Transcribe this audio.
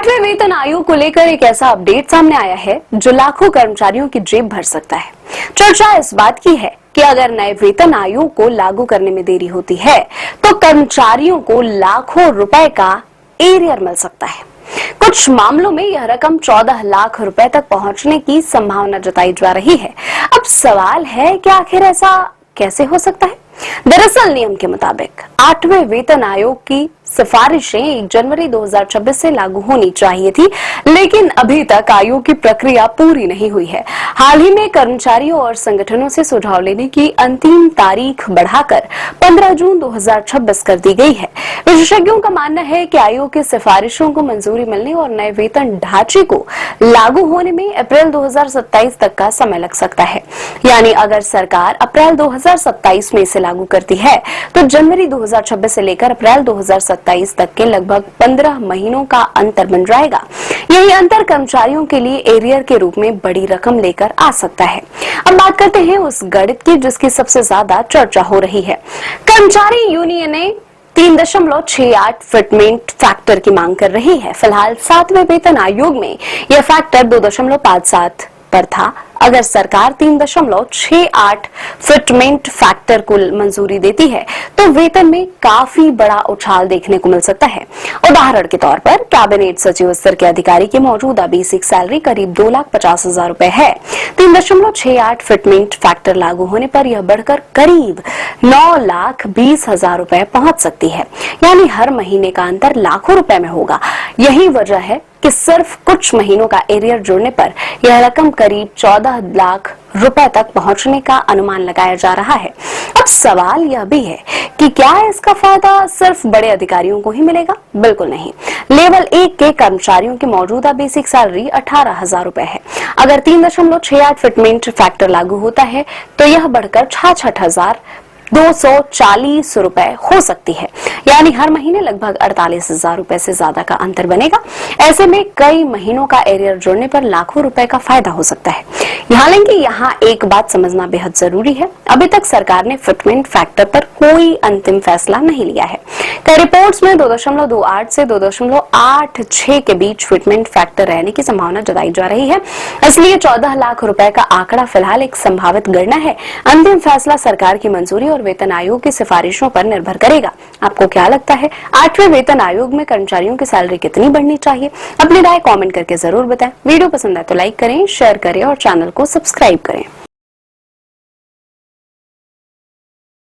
आठवें वेतन आयोग को लेकर एक ऐसा अपडेट सामने आया है जो लाखों कर्मचारियों की जेब भर सकता है। चर्चा इस बात की है कि अगर नए वेतन आयोग को लागू करने में देरी होती है तो कर्मचारियों को लाखों रुपए का एरियर मिल सकता है। कुछ मामलों में यह रकम 14 लाख रुपए तक पहुंचने की संभावना जताई जा रही है। अब सवाल है कि आखिर ऐसा कैसे हो सकता है? दरअसल नियम के मुताबिक आठवें वेतन आयोग की सिफारिशें 1 जनवरी 2026 से लागू होनी चाहिए थी, लेकिन अभी तक आयोग की प्रक्रिया पूरी नहीं हुई है। हाल ही में कर्मचारियों और संगठनों से सुझाव लेने की अंतिम तारीख बढ़ाकर 15 जून 2026 कर दी गई है। विशेषज्ञों का मानना है कि आयोग की सिफारिशों को मंजूरी मिलने और नए वेतन ढांचे को लागू होने में अप्रैल 2027 तक का समय लग सकता है। यानी अगर सरकार अप्रैल 2027 में इसे लागू करती है तो जनवरी 2026 से लेकर अप्रैल 2027 तक के लगभग 15 महीनों का अंतर बन जाएगा। यही अंतर कर्मचारियों के लिए एरियर के रूप में बड़ी रकम लेकर आ सकता है। अब बात करते हैं उस गणित की जिसकी सबसे ज्यादा चर्चा हो रही है। कर्मचारी यूनियनें 3.68 फिटमेंट फैक्टर की मांग कर रही है। फिलहाल 7वें वेतन आयोग में यह फैक्टर 2.57 पर था। अगर सरकार 3.68 फिटमेंट फैक्टर को मंजूरी देती है तो वेतन में काफी बड़ा उछाल देखने को मिल सकता है। उदाहरण के तौर पर कैबिनेट सचिव स्तर के अधिकारी की मौजूदा बेसिक सैलरी करीब 2,50,000 रुपए है। 3.68 फिटमेंट फैक्टर लागू होने पर यह बढ़कर करीब 9,20,000 रुपए पहुंच सकती है। यानी हर महीने का अंतर लाखों रुपए में होगा। यही वजह है कि सिर्फ कुछ महीनों का एरियर जुड़ने पर यह रकम करीब 14 लाख रुपए तक पहुंचने का अनुमान लगाया जा रहा है। अब सवाल यह भी है कि क्या इसका फायदा सिर्फ बड़े अधिकारियों को ही मिलेगा? बिल्कुल नहीं। लेवल 1 के कर्मचारियों की मौजूदा बेसिक सैलरी 18,000 रुपए है। अगर 3.68 फिटमेंट फैक्टर लागू होता है तो यह बढ़कर 66,240 रुपए हो सकती है। यानी हर महीने लगभग 48,000 रुपए से ज्यादा का अंतर बनेगा। ऐसे में कई महीनों का एरियर जोड़ने पर लाखों रुपए का फायदा हो सकता है। हालांकि यहाँ एक बात समझना बेहद जरूरी है, अभी तक सरकार ने फिटमेंट फैक्टर पर कोई अंतिम फैसला नहीं लिया है। कई रिपोर्ट्स में 2.28 से 2.86 के बीच फिटमेंट फैक्टर रहने की संभावना जताई जा रही है। इसलिए 14 लाख रुपए का आंकड़ा फिलहाल एक संभावित गणना है। अंतिम फैसला सरकार की मंजूरी और वेतन आयोग की सिफारिशों पर निर्भर करेगा। आपको क्या लगता है, 8वें वेतन आयोग में कर्मचारियों की सैलरी कितनी बढ़नी चाहिए? अपनी राय कमेंट करके जरूर बताएं। वीडियो पसंद आए तो लाइक करें, शेयर करें और चैनल को सब्सक्राइब करें।